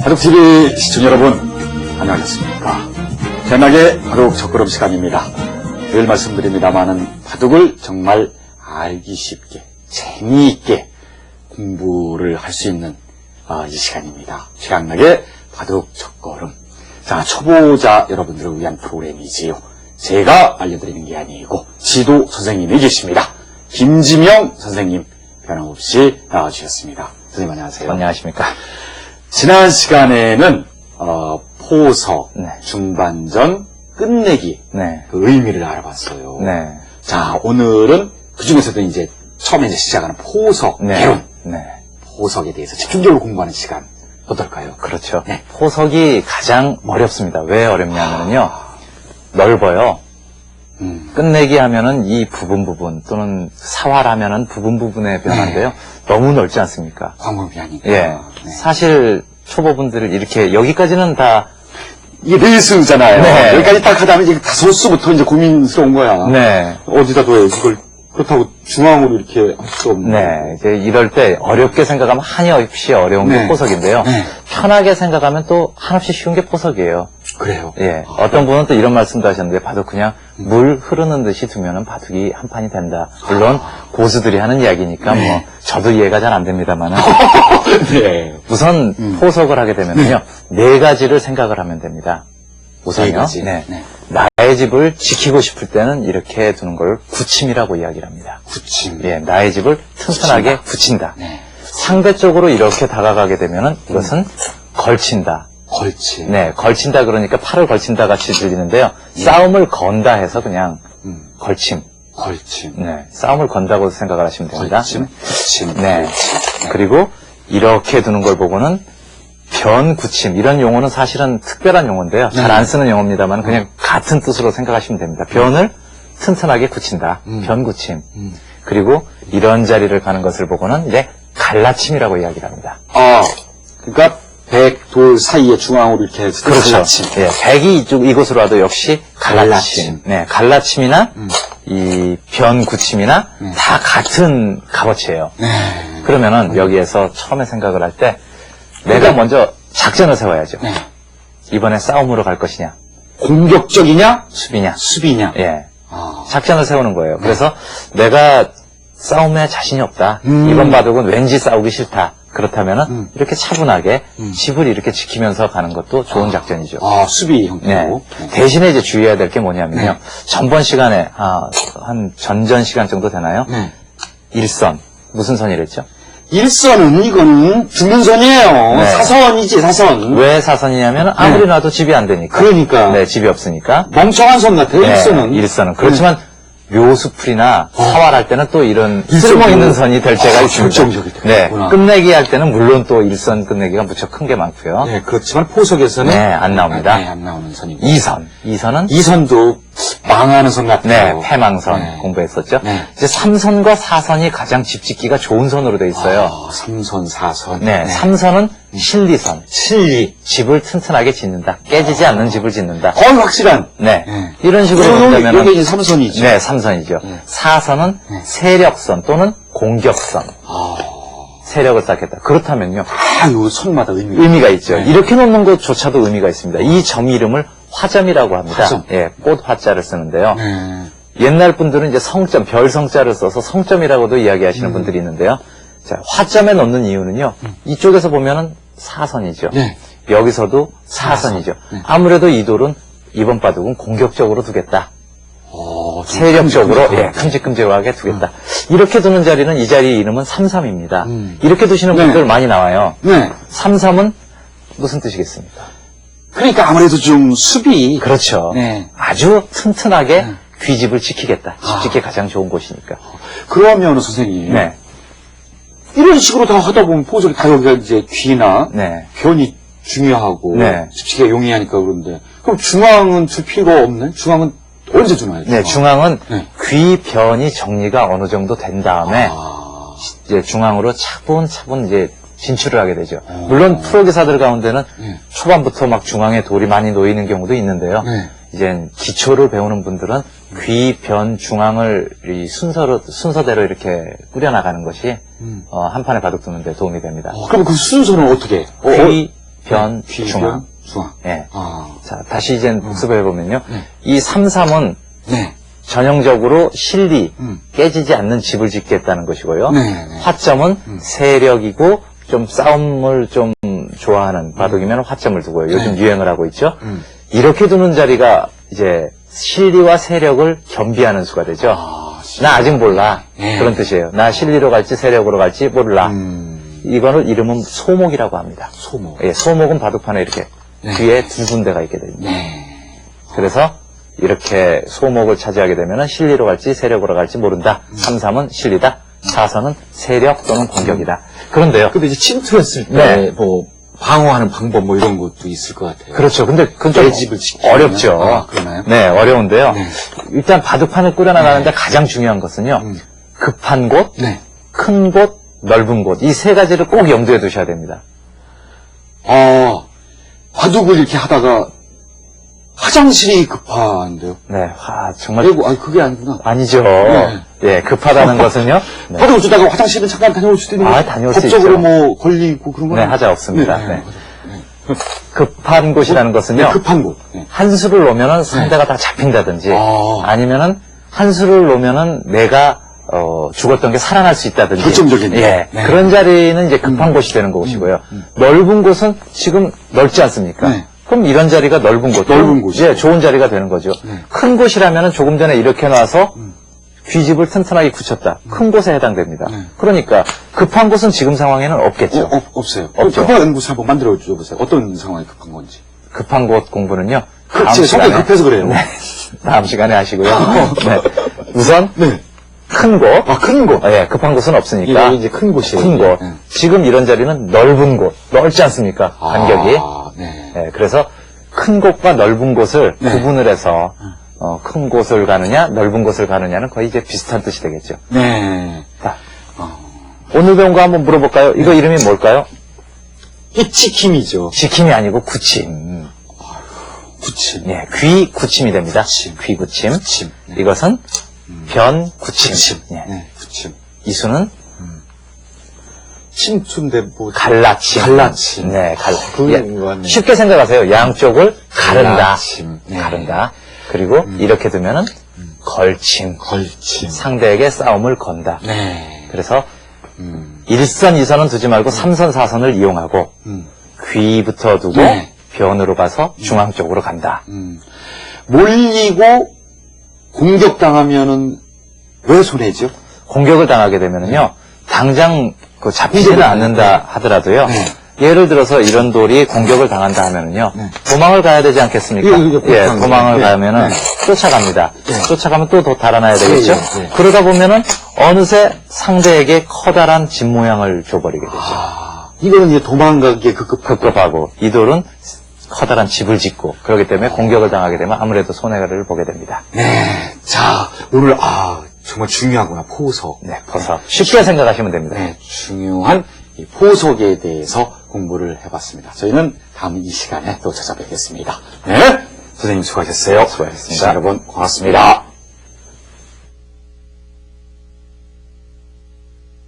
바둑TV 시청자 여러분, 안녕하셨습니까? 대낮의 바둑 첫걸음 시간입니다. 늘 말씀드립니다만은 바둑을 정말 알기 쉽게, 재미있게 공부를 할 수 있는 이 시간입니다. 최강락의 바둑 첫걸음. 자, 초보자 여러분들을 위한 프로그램이지요. 제가 알려드리는 게 아니고 지도 선생님이 계십니다. 김지명 선생님 변함없이 나와주셨습니다. 선생님 안녕하세요. 안녕하십니까. 지난 시간에는 포석, 네. 중반전, 끝내기 네. 그 의미를 알아봤어요. 네. 자, 오늘은 그 중에서도 이제 처음에 이제 시작하는 포석, 네. 개론, 네. 포석에 대해서 집중적으로 공부하는 시간 어떨까요? 그렇죠. 네. 포석이 가장 어렵습니다. 왜 어렵냐면요. 넓어요. 끝내기 하면은 이 부분 또는 사활하면은 부분의 변화인데요. 너무 넓지 않습니까? 광범위 아니까. 예. 네. 사실 초보분들을 이렇게 여기까지는 다 이게 레이스잖아요. 네. 여기까지 딱 하다면 이제 다섯 수부터 이제 고민스러운 거야. 네. 어디다 둬야 이걸 그렇다고 중앙으로 이렇게 할 수 없는. 네, 이제 이럴 때 어렵게 생각하면 한없이 어려운 네. 게 포석인데요. 네. 편하게 생각하면 또 한없이 쉬운 게 포석이에요. 그래요. 예, 어떤 분은 또 이런 말씀도 하셨는데, 바둑 그냥 물 흐르는 듯이 두면은 바둑이 한 판이 된다. 물론 고수들이 하는 이야기니까 네. 뭐 저도 이해가 잘 안 됩니다만은 네. 우선 포석을 하게 되면요 네 가지를 생각을 하면 됩니다. 우선요. 네 가지. 네. 네. 나의 집을 지키고 싶을 때는 이렇게 두는 걸 굳힘이라고 이야기를 합니다. 굳힘. 예, 나의 집을 튼튼하게 굳힌다. 네. 상대적으로 이렇게 다가가게 되면은 이것은 걸친다. 걸치. 네, 걸친다 그러니까 팔을 걸친다 같이 들리는데요. 싸움을 건다 해서 그냥 걸침. 걸침. 네, 싸움을 건다고 생각을 하시면 됩니다. 걸침. 굳힘. 네. 그리고 이렇게 두는 걸 보고는 변구침 이런 용어는 사실은 특별한 용어인데요. 잘 안 쓰는 용어입니다만 그냥 같은 뜻으로 생각하시면 됩니다. 변을 튼튼하게 굳힌다. 변구침. 그리고 이런 자리를 가는 것을 보고는 이제 갈라침이라고 이야기를 합니다. 그러니까 백, 돌 사이에 중앙으로 이렇게 해서 그렇죠. 갈라침. 예, 백이 이곳으로 와도 역시 갈라침. 네, 갈라침이나 이 변구침이나 다 같은 값어치예요. 그러면은 여기에서 처음에 생각을 할 때 내가 먼저 작전을 세워야죠. 네. 이번에 싸움으로 갈 것이냐, 공격적이냐? 수비냐. 수비냐? 예, 아. 작전을 세우는 거예요. 그래서 내가 싸움에 자신이 없다. 이번 바둑은 왠지 싸우기 싫다. 그렇다면은 이렇게 차분하게 집을 이렇게 지키면서 가는 것도 좋은 작전이죠. 수비 네. 형태로. 대신에 이제 주의해야 될 게 뭐냐면요. 전번 시간에, 한 전전 시간 정도 되나요? 네. 일선. 무슨 선이랬죠? 일선은 이거는 중근선이에요. 네. 사선이지, 사선. 왜 사선이냐면 아무리 놔도 집이 안 되니까. 그러니까. 네, 집이 없으니까. 멍청한 선 같아요, 네, 일선은. 일선은. 그렇지만 묘수풀이나 사활할 때는 또 이런 일선 쓸모있는 선이 될 때가 있습니다. 결정적일 때가 네, 있구나. 끝내기 할 때는 물론 또 일선 끝내기가 무척 큰 게 많고요. 네, 그렇지만 포석에서는. 네, 안 나옵니다. 네, 안 나오는 선이고. 이선. 이선은 이선도 망하는 선 같아요. 네, 패망선 네. 공부했었죠. 네. 이제 3선과 4선이 가장 집 짓기가 좋은 선으로 돼 있어요. 3선, 4선. 네, 3선은 실리선. 실리. 집을 튼튼하게 짓는다. 깨지지 않는 집을 짓는다. 확실한. 네. 네. 이런 식으로 여기 본다면 이제 3선이죠. 네, 3선이죠. 4선은 세력선 또는 공격선. 세력을 쌓겠다. 그렇다면요. 요 선마다 의미가 있죠. 네. 이렇게 놓는 것조차도 의미가 있습니다. 이 점 이름을 화점이라고 합니다. 화점. 예, 꽃 화자를 쓰는데요. 네. 옛날 분들은 이제 성점, 별 성자를 써서 성점이라고도 이야기하시는 분들이 있는데요. 자, 화점에 넣는 이유는요. 이쪽에서 보면은 사선이죠. 네. 여기서도 사선이죠. 네. 아무래도 이 돌은 이번 바둑은 공격적으로 두겠다. 좀 세력적으로 큼직큼직하게. 큼직큼직하게 두겠다. 이렇게 두는 자리는 이 자리 이름은 삼삼입니다. 이렇게 두시는 네. 분들 많이 나와요. 네. 삼삼은 무슨 뜻이겠습니까? 그러니까 아무래도 좀 수비. 그렇죠. 네. 아주 튼튼하게 귀집을 지키겠다. 집 짓기 가장 좋은 곳이니까. 그러면 선생님. 네. 이런 식으로 다 하다 보면 포석이 다 여기가 이제 귀나 네. 변이 중요하고 네. 집치기가 용이하니까 그런데 그럼 중앙은 줄 필요가 없네? 중앙은 언제 주나요? 네, 중앙은 네. 귀 변이 정리가 어느 정도 된 다음에 이제 중앙으로 차분차분 이제 진출을 하게 되죠. 물론 프로기사들 가운데는 네. 초반부터 막 중앙에 돌이 많이 놓이는 경우도 있는데요. 네. 이제 기초를 배우는 분들은 귀, 변, 중앙을 이 순서대로 이렇게 꾸려나가는 것이 한 판에 바둑 두는 데 도움이 됩니다. 그럼 그 순서는 어떻게? 귀, 변, 귀, 중앙. 변, 중앙. 예. 아, 자, 다시 이제 복습해보면요. 네. 이 3, 3은 네. 전형적으로 실리, 음. 깨지지 않는 집을 짓겠다는 것이고요. 네, 네. 화점은 세력이고 좀 싸움을 좀 좋아하는 바둑이면 화점을 두고요. 요즘 네. 유행을 하고 있죠. 음. 이렇게 두는 자리가 이제 실리와 세력을 겸비하는 수가 되죠. 아, 나 아직 몰라. 네. 그런 뜻이에요. 나 실리로 갈지 세력으로 갈지 몰라. 이거는 이름은 소목이라고 합니다. 소모. 예, 소목은 바둑판에 이렇게 네. 뒤에 두 군데가 있게 됩니다. 네. 그래서 이렇게 소목을 차지하게 되면 실리로 갈지 세력으로 갈지 모른다. 3, 3은 실리다. 4, 4는 세력 또는 공격이다. 그런데요. 근데 이제 침투했을 때, 네. 뭐, 방어하는 방법 뭐 이런 것도 있을 것 같아요. 그렇죠. 근데 그건 좀 계집을 지키려면? 어렵죠. 아, 그러나요? 네, 어려운데요. 네. 일단 바둑판을 꾸려나가는데 가장 중요한 것은요. 급한 곳, 네. 큰 곳, 넓은 곳. 이 세 가지를 꼭 염두에 두셔야 됩니다. 바둑을 이렇게 하다가 화장실이 급한데요. 네, 정말 아이고, 그게 아니구나. 아니죠. 네. 예, 급하다는 것은요. 네. 바둑을 두다가 화장실은 잠깐 다녀올 수도 있는 다녀올 수 법적으로 있죠. 뭐 걸리고 그런 건 네, 하자 없습니다. 네. 네. 급한 곳이라는 것은요. 네, 급한 곳. 네. 한 수를 놓으면은 상대가 다 잡힌다든지 아니면은 한 수를 놓으면은 내가 죽었던 게 살아날 수 있다든지 결정적인. 예, 네. 그런 자리는 이제 급한 곳이 되는 것이고요. 넓은 곳은 지금 넓지 않습니까? 네. 그럼 이런 자리가 넓은 곳, 넓은 곳이죠. 예, 좋은 자리가 되는 거죠. 큰 곳이라면은 조금 전에 이렇게 놔서 귀집을 튼튼하게 굳혔다. 큰 곳에 해당됩니다. 그러니까 급한 곳은 지금 상황에는 없겠죠. 없어요. 없죠. 급한 곳을 한번 만들어 줘보세요. 어떤 상황이 급한 건지. 급한 곳 공부는요. 제 성격이 급해서 그래요. 네, 다음 시간에 하시고요. 네. 우선 네. 큰 곳. 큰 곳. 예, 급한 곳은 없으니까. 이게 이제 큰 곳이에요. 큰 곳. 네. 지금 이런 자리는 넓은 곳. 넓지 않습니까? 간격이. 네. 예, 그래서 큰 곳과 넓은 곳을 네. 구분을 해서 큰 곳을 가느냐, 넓은 곳을 가느냐는 거의 이제 비슷한 뜻이 되겠죠. 네. 자, 오늘 배운 거 한번 물어볼까요? 이거 이름이 뭘까요? 이 지킴이죠. 지킴이 아니고 구침. 구침. 예, 귀 구침이 됩니다. 구침. 귀 구침. 구침. 네. 이것은 변 구침. 구침. 예. 네. 구침. 이수는 침투인데 뭐. 갈라침. 갈라침. 네, 그 예, 거 같네요. 쉽게 생각하세요. 양쪽을 가른다. 갈라침. 네. 가른다. 그리고 이렇게 두면은 걸침. 걸침. 상대에게 싸움을 건다. 네. 그래서 1선, 2선은 두지 말고 3선, 4선을 이용하고 귀부터 두고 네. 변으로 가서 중앙 쪽으로 간다. 몰리고 공격당하면은 왜 손해죠? 공격을 당하게 되면은요, 당장 그 잡히지는 않는다 하더라도요, 예를 들어서 이런 돌이 공격을 당한다 하면은요, 도망을 가야 되지 않겠습니까? 예, 도망을 가면은 쫓아갑니다. 쫓아가면 또 달아나야 되겠죠? 그러다 보면은 어느새 상대에게 커다란 집 모양을 줘버리게 되죠. 이거는 이제 도망가기에 급급하고, 이 돌은 커다란 집을 짓고, 그렇기 때문에 공격을 당하게 되면 아무래도 손해를 보게 됩니다. 네. 자, 오늘, 정말 중요하구나. 포석. 네, 버섯. 쉽게 생각하시면 됩니다. 네, 중요한 이 포석에 대해서 공부를 해봤습니다. 저희는 다음 이 시간에 또 찾아뵙겠습니다. 네. 선생님 수고하셨어요. 수고하셨습니다. 시청자 여러분 고맙습니다.